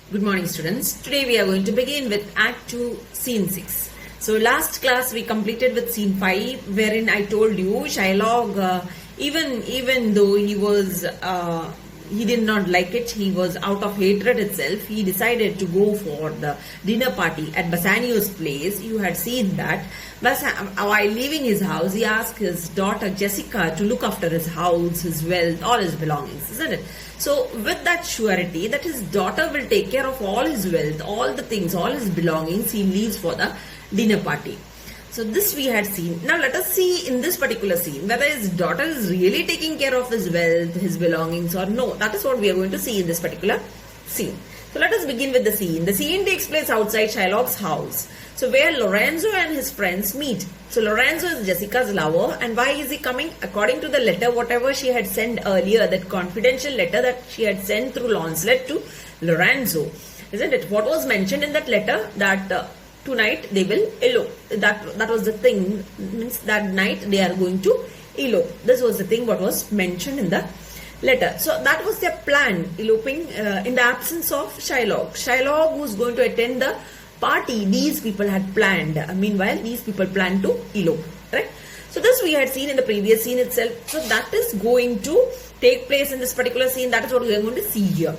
Good morning, students. Today we are going to begin with Act 2, Scene 6. So last class we completed with Scene 5, wherein I told you Shylock, even though he did not like it, he was out of hatred itself, he decided to go for the dinner party at Bassanio's place. You had seen that. While leaving his house, he asked his daughter Jessica to look after his house, his wealth, all his belongings, isn't it? So with that surety that his daughter will take care of all his wealth, all the things, all his belongings, he leaves for the dinner party. So this we had seen. Now let us see in this particular scene whether his daughter is really taking care of his wealth, his belongings or no. That is what we are going to see in this particular scene. So let us begin with the scene. The scene takes place outside Shylock's house. So where Lorenzo and his friends meet. So Lorenzo is Jessica's lover, and why is he coming? According to the letter, whatever she had sent earlier, that confidential letter that she had sent through Launcelot to Lorenzo. Isn't it? What was mentioned in that letter? That tonight they will elope. That was the thing. Means that night they are going to elope. This was the thing what was mentioned in the letter. So that was their plan, eloping in the absence of Shylock. Shylock was going to attend the party these people had planned. Meanwhile, these people planned to elope. Right? So this we had seen in the previous scene itself. So that is going to take place in this particular scene. That is what we are going to see here.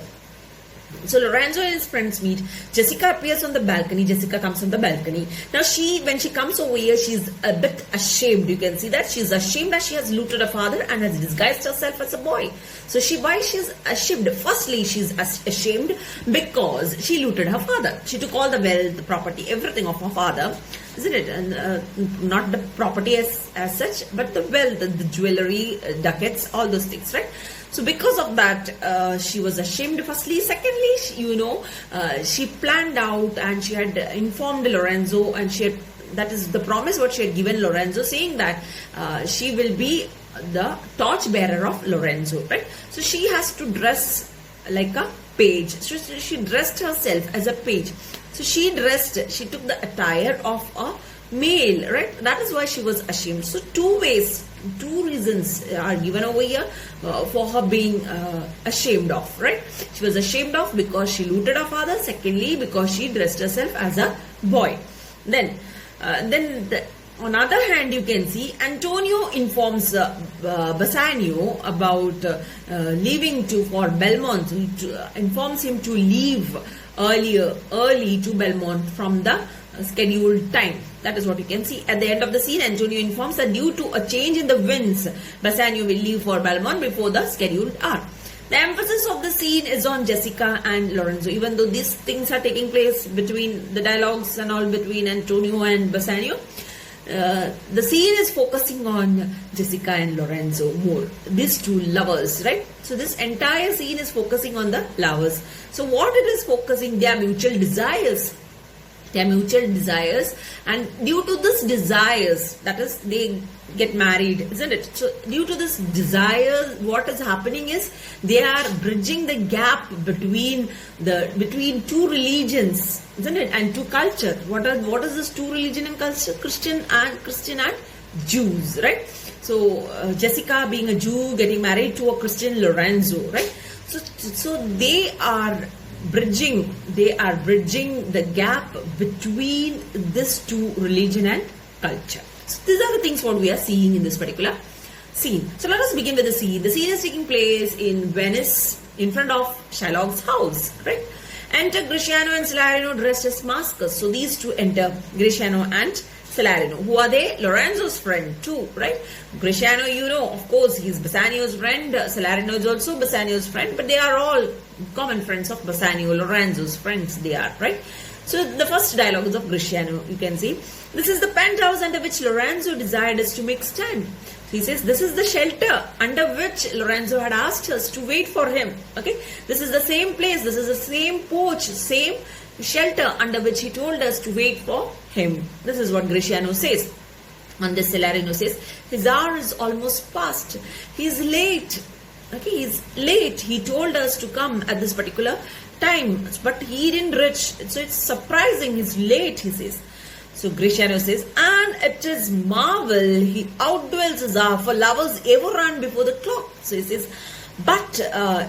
So Lorenzo and his friends meet. Jessica appears on the balcony. Jessica comes on the balcony. Now when she comes over here, she's a bit ashamed. You can see that she's ashamed that she has looted her father and has disguised herself as a boy. So why she's ashamed? Firstly, she's ashamed because she looted her father. She took all the wealth, the property, everything of her father, isn't it? And not the property as such, but the wealth, the jewelry, ducats, all those things, right? So because of that, she was ashamed firstly. Secondly, she planned out and she had informed Lorenzo, and that is the promise what she had given Lorenzo, saying that she will be the torch bearer of Lorenzo, right? So she has to dress like a page. So she dressed herself as a page. So she took the attire of a male, right? That is why she was ashamed. So two reasons are given over here for her being ashamed of, right? She was ashamed of because she looted her father. Secondly, because she dressed herself as a boy. Then on other hand, you can see Antonio informs Bassanio about leaving for Belmont. Informs him to leave early to Belmont from the scheduled time. That is what you can see. At the end of the scene, Antonio informs that due to a change in the winds, Bassanio will leave for Belmont before the scheduled hour. The emphasis of the scene is on Jessica and Lorenzo. Even though these things are taking place between the dialogues and all between Antonio and Bassanio, the scene is focusing on Jessica and Lorenzo more. These two lovers, right? So this entire scene is focusing on the lovers. So what it is focusing? Their mutual desires. And due to this desires, that is, they get married, isn't it? So due to this desire, what is happening is they are bridging the gap between two religions, isn't it, and two culture. What is this two religion and culture? Christian and Jews, right? So Jessica being a Jew getting married to a Christian Lorenzo, right? So they are bridging the gap between this two religion and culture. So these are the things what we are seeing in this particular scene. So let us begin with the scene. The scene is taking place in Venice, in front of Shylock's house, right? Enter Griciano and Salarino dressed as maskers. So these two enter, Griciano and Salarino. Who are they? Lorenzo's friend too, right? Griciano, of course, he's Bassanio's friend. Salarino is also Bassanio's friend, but they are all common friends of Bassanio, Lorenzo's friends they are, right? So the first dialogue is of Griciano, you can see. This is the penthouse under which Lorenzo desired us to make stand. He says this is the shelter under which Lorenzo had asked us to wait for him. Okay, this is the same place, this is the same porch, same shelter under which he told us to wait for him. This is what Griciano says. And this Salarino says, his hour is almost past. He is late. Okay, he's late. He told us to come at this particular time, but he didn't reach. So it's surprising. He's late, he says. So Griciano says, and it is marvel he outdwells his hour, for lovers ever run before the clock. So he says, But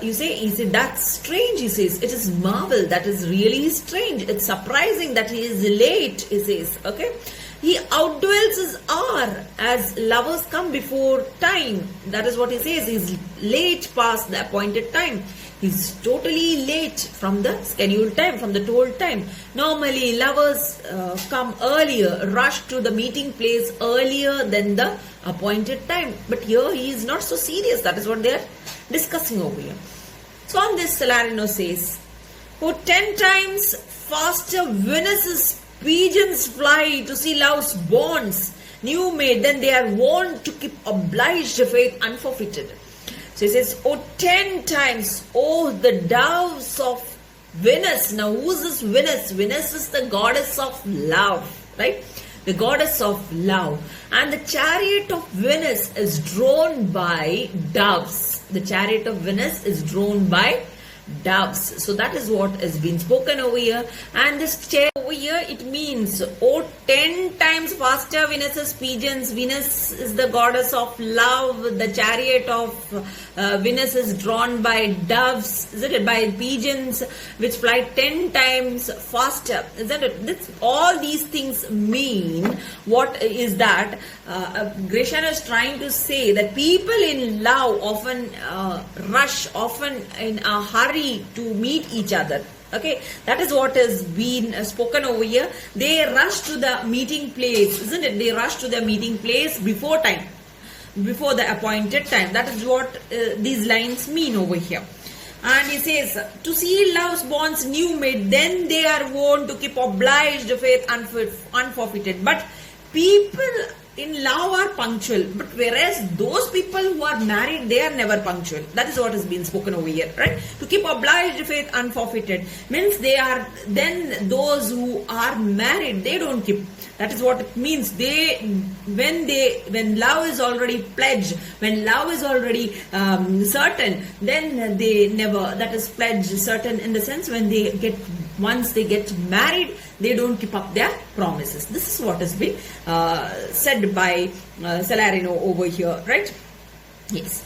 you say, that's strange, he says. It is marvel, that is really strange. It's surprising that he is late, he says. Okay. He outdwells his hour as lovers come before time. That is what he says. He's late past the appointed time. He's totally late from the scheduled time, from the told time. Normally, lovers come earlier, rush to the meeting place earlier than the appointed time. But here he is not so serious. That is what they are discussing over here. So on this, Salarino says, "Oh, 10 times faster Venus's pigeons fly to see love's bonds new made, then they are warned to keep obliged faith unforfeited." So he says, "Oh, 10 times, oh, the doves of Venus." Now, who's this Venus? Venus is the goddess of love, right? The goddess of love. And the chariot of Venus is drawn by doves. The chariot of Venus is drawn by doves. So that is what has been spoken over here. And this chair over here, it means, oh, 10 times faster Venus's pigeons. Venus is the goddess of love. The chariot of Venus is drawn by doves, isn't it? By pigeons which fly 10 times faster, isn't it? All these things mean, what is that? Gratiano is trying to say that people in love often rush, often in a hurry to meet each other. Okay, that is what has been spoken over here. They rush to the meeting place, isn't it? They rush to the meeting place before time, before the appointed time. That is what these lines mean over here. And he says, to see love's bonds new made, then they are warned to keep obliged faith unforfeited. But people in love are punctual, but whereas those people who are married, they are never punctual. That is what has been spoken over here, right? To keep obliged faith unforfeited means they are, then those who are married, they don't keep. That is what it means. When love is already pledged, when love is already certain, then they never, that is pledged certain in the sense when once they get married, they don't keep up their promises. This is what has been said by Salarino over here, right? Yes.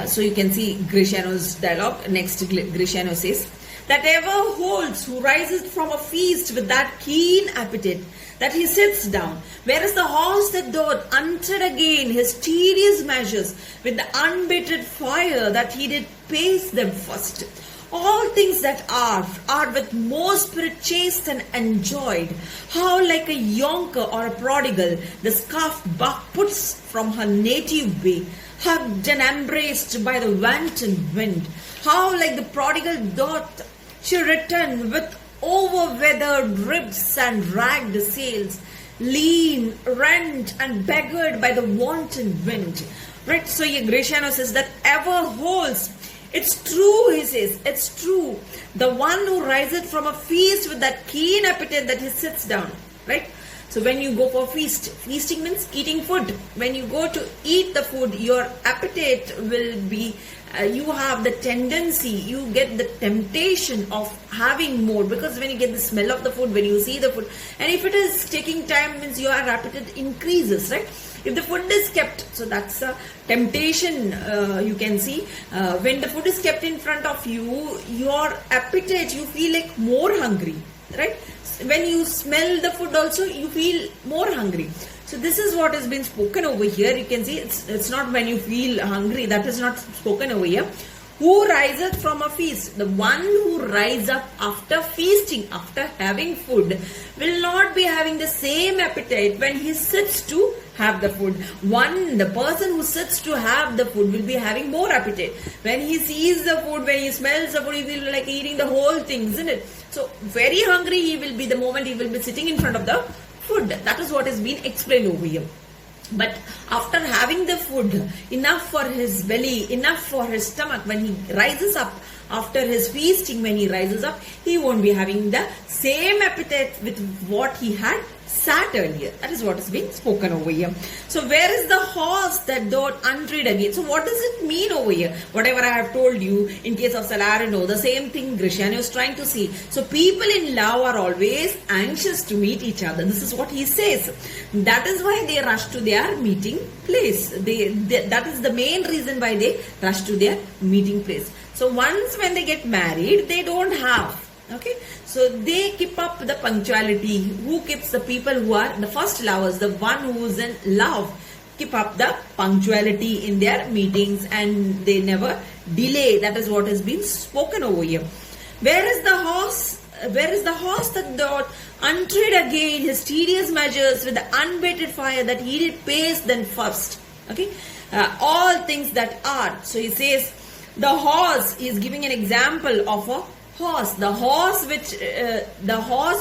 So you can see Gratiano's dialogue. Next, Gratiano says, "That ever holds who rises from a feast with that keen appetite, that he sits down, whereas the horse that doth unted again his tedious measures with the unbated fire, that he did pace them first. All things that are with more spirit chased and enjoyed. How like a yonker or a prodigal, the scarfed buck puts from her native way, hugged and embraced by the wanton wind. How like the prodigal doth she return with over-weathered ribs and ragged sails, lean, rent and beggared by the wanton wind." Right, so here Gratiano says that ever holds. It's true, he says, it's true. The one who riseth from a feast with that keen appetite, that he sits down, right? So when you go for feasting means eating food. When you go to eat the food, your appetite will be, you have the tendency, you get the temptation of having more, because when you get the smell of the food, when you see the food, and if it is taking time, means your appetite increases, right? If the food is kept, so that's a temptation, you can see. When the food is kept in front of you, your appetite, you feel like more hungry, right? When you smell the food also, you feel more hungry. So this is what has been spoken over here. You can see it's not when you feel hungry. That is not spoken over here. Who riseth from a feast? The one who rises up after feasting, after having food, will not be having the same appetite when he sits to have the food. The person who sits to have the food will be having more appetite. When he sees the food, when he smells the food, he will like eating the whole thing, isn't it? So very hungry he will be the moment he will be sitting in front of the food. That is what is being explained over here. But after having the food, enough for his belly, enough for his stomach, when he rises up after his feasting, when he rises up, he won't be having the same appetite with what he had sat earlier. That is what is being spoken over here. So where is the horse that doth untread again? So what does it mean over here? Whatever I have told you in case of Salarino, the same thing Grisciani was trying to see. So people in love are always anxious to meet each other. This is what he says. That is why they rush to their meeting place. That is the main reason why they rush to their meeting place. So once when they get married, they don't have. Okay, so they keep up the punctuality. Who keeps? The people who are the first lovers, the one who is in love, keep up the punctuality in their meetings and they never delay. That is what has been spoken over here. Where is the horse? Where is the horse that doth untread again his tedious measures with the unbated fire that he did pace then first? Okay, all things that are. So he says the horse is giving an example of a horse. The horse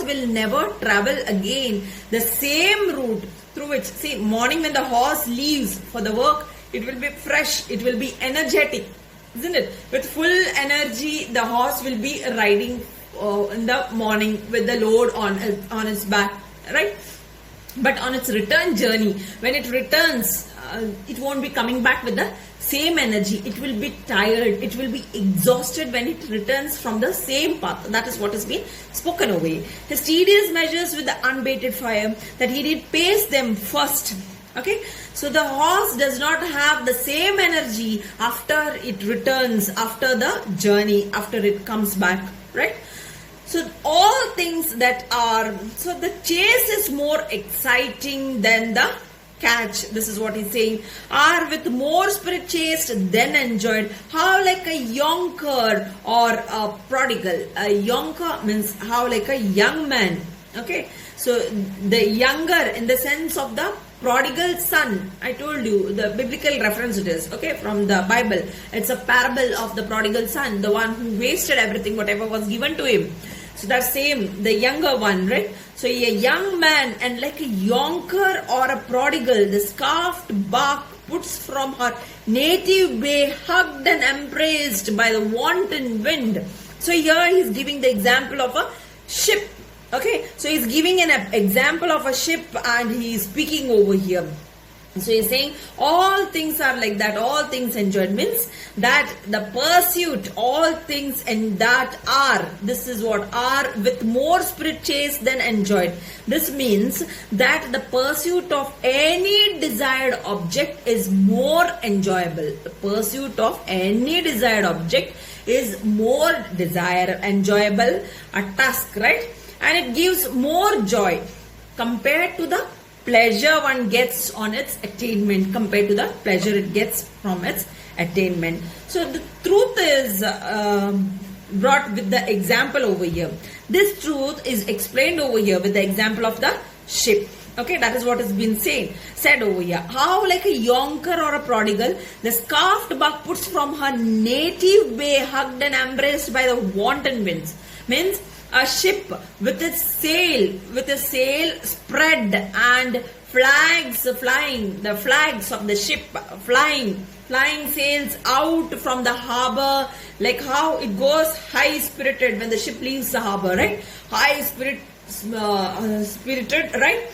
will never travel again the same route through which, see, morning when the horse leaves for the work, it will be fresh, it will be energetic, isn't it? With full energy, the horse will be riding in the morning with the load on its back, right? But on its return journey, when it returns, it won't be coming back with the same energy. It will be tired, it will be exhausted when it returns from the same path. That is what has been spoken away. His tedious measures with the unbated fire, that he did pace them first. Okay, so the horse does not have the same energy after it returns, after the journey, after it comes back, right? So all things that are, so the chase is more exciting than the catch. This is what he's saying. Are with more spirit chased than enjoyed. How like a yonker or a prodigal. A yonker means how like a young man. Okay. So the younger in the sense of the prodigal son. I told you the biblical reference it is. Okay. From the Bible. It's a parable of the prodigal son. The one who wasted everything, whatever was given to him. So that's same, the younger one, right? So a young man and like a yonker or a prodigal, the scarfed bark puts from her native bay, hugged and embraced by the wanton wind. So here he's giving the example of a ship. Okay, so he's giving an example of a ship and he's speaking over here. So he's saying all things are like that, all things enjoyed, means that the pursuit, all things and that are, this is what are with more spirit chase than enjoyed. This means that the pursuit of any desired object is more enjoyable. The pursuit of any desired object is more enjoyable, a task, right? And it gives more joy compared to the pleasure one gets on its attainment, compared to the pleasure it gets from its attainment. So the truth is brought with the example over here. This truth is explained over here with the example of the ship. Okay, that is what has been said over here. How like a yonker or a prodigal, the scarfed buck puts from her native bay, hugged and embraced by the wanton winds. Means a ship with its sail, spread and flags flying, the flags of the ship flying sails out from the harbor, like how it goes high spirited when the ship leaves the harbor, right? High spirited, right?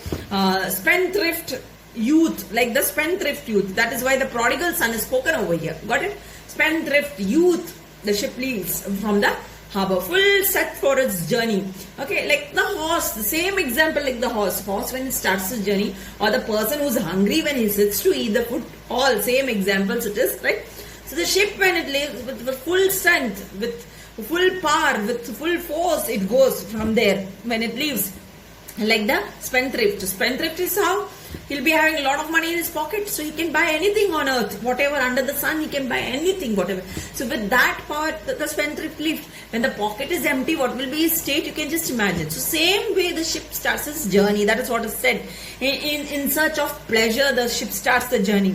Spendthrift youth, like the spendthrift youth. That is why the prodigal son is spoken over here. Got it? Spendthrift youth, the ship leaves from the harbor, full set for its journey. Okay, like the horse, the same example like the horse when it starts its journey, or the person who's hungry when he sits to eat the food, all same examples it is, right? So the ship when it leaves with full strength, with full power, with full force, it goes from there when it leaves. Like the spendthrift. Spendthrift is how he'll be having a lot of money in his pocket, so he can buy anything on earth, whatever under the sun, he can buy anything, whatever. So with that power, the spendthrift lives. When the pocket is empty, what will be his state? You can just imagine. So same way the ship starts its journey. That is what is said. In search of pleasure, the ship starts the journey.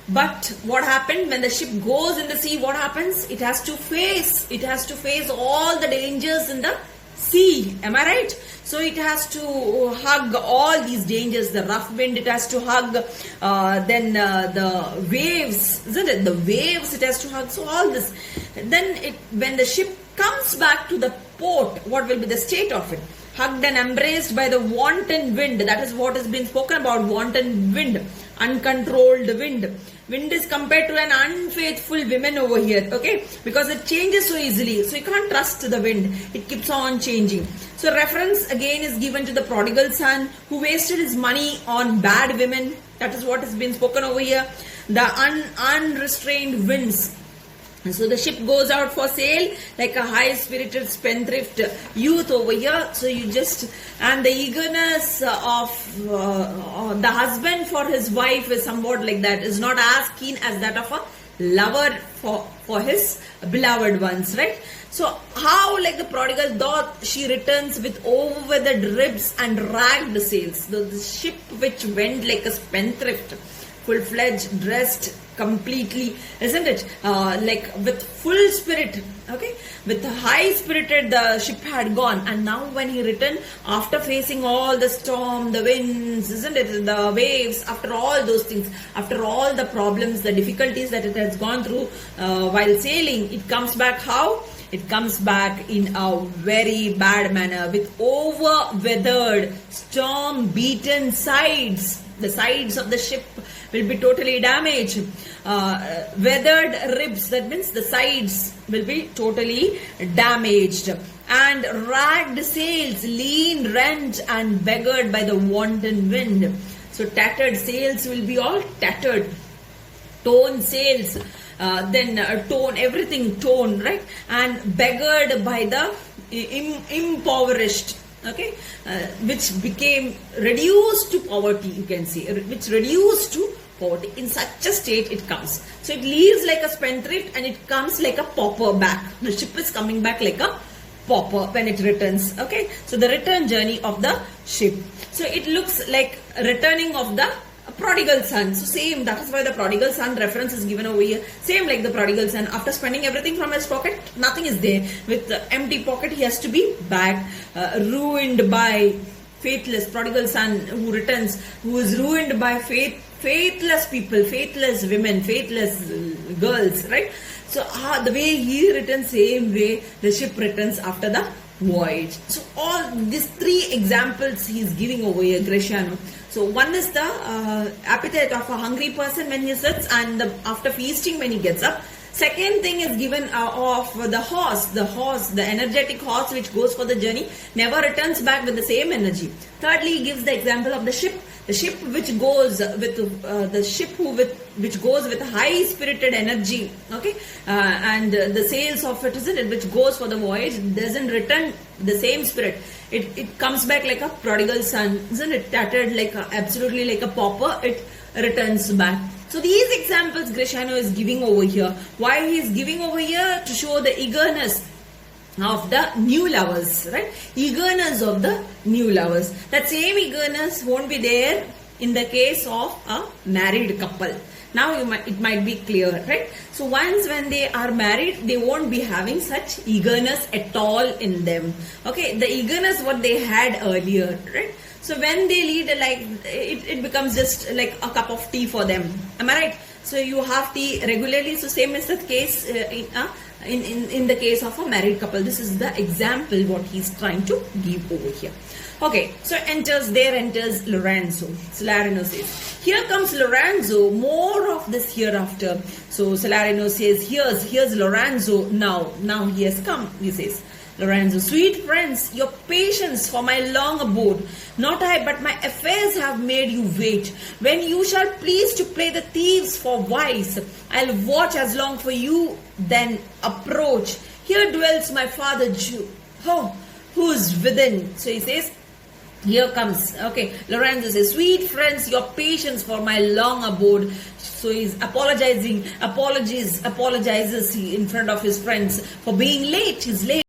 But what happened when the ship goes in the sea? What happens? It has to face all the dangers in the sea. sea. Am I right? So it has to hug all these dangers, the rough wind, it has to hug, then the waves, isn't it? The waves it has to hug. So all this. Then when the ship comes back to the port, what will be the state of it? Hugged and embraced by the wanton wind. That is what has been spoken about, wanton wind, uncontrolled wind. Wind is compared to an unfaithful woman over here, okay? Because it changes so easily. So you can't trust the wind. It keeps on changing. So reference again is given to the prodigal son who wasted his money on bad women. That is what has been spoken over here. The unrestrained winds. So the ship goes out for sail like a high-spirited spendthrift youth over here. So and the eagerness of the husband for his wife is somewhat like that. Is not as keen as that of a lover for his beloved ones, right? So how like the prodigal thought she returns with overweathered ribs and ragged sails. The ship which went like a spendthrift, full-fledged, dressed completely, isn't it? Like with full spirit, okay? With high spirited the ship had gone, and now when he returned after facing all the storm, the winds, isn't it? The waves, after all those things, after all the problems, the difficulties that it has gone through while sailing, it comes back how? It comes back in a very bad manner with over-weathered, storm-beaten sides. The sides of the ship will be totally damaged. Weathered ribs, that means the sides will be totally damaged. And ragged sails, lean, rent and beggared by the wanton wind. So tattered sails will be all tattered. Torn sails, torn, everything torn, right? And beggared by the impoverished. Okay, which became reduced to poverty, you can say, which reduced to poverty. In such a state it comes. So it leaves like a spendthrift and it comes like a pauper back. The ship is coming back like a pauper when it returns. Okay, so the return journey of the ship. So it looks like returning of the prodigal son. So same, that is why the prodigal son reference is given over here. Same like the prodigal son. After spending everything from his pocket, nothing is there. With the empty pocket, he has to be back, ruined by faithless prodigal son who returns, who is ruined by faithless people, faithless women, faithless girls, right? So the way he returns, same way the ship returns after the voyage. So all these three examples he is giving over here, Graciano. So one is the appetite of a hungry person when he sits, and after feasting when he gets up. Second thing is given of the horse, the energetic horse which goes for the journey never returns back with the same energy. Thirdly, he gives the example of the ship which goes with which goes with high spirited energy, okay, and the sails of it, isn't it, which goes for the voyage, doesn't return the same spirit. It comes back like a prodigal son, isn't it, tattered like absolutely like a pauper. It returns back. So these examples Graciano is giving over here. Why he is giving over here? To show the eagerness of the new lovers, right? Eagerness of the new lovers. That same eagerness won't be there in the case of a married couple. Now it might be clear, right? So once when they are married, they won't be having such eagerness at all in them. Okay, the eagerness what they had earlier, right? So when they lead a life, it becomes just like a cup of tea for them. Am I right? So you have tea regularly. So same is the case in the case of a married couple. This is the example what he's trying to give over here. Okay, so there enters Lorenzo. Salarino says, here comes Lorenzo, more of this hereafter. So Salarino says, here's Lorenzo now he has come, he says. Lorenzo, sweet friends, your patience for my long abode. Not I, but my affairs have made you wait. When you shall please to play the thieves for wise, I'll watch as long for you, then approach. Here dwells my father Jew. Who's within? So he says, here comes, okay, Lorenzo says, sweet friends, your patience for my long abode. So he's apologizes in front of his friends for being late. He's late.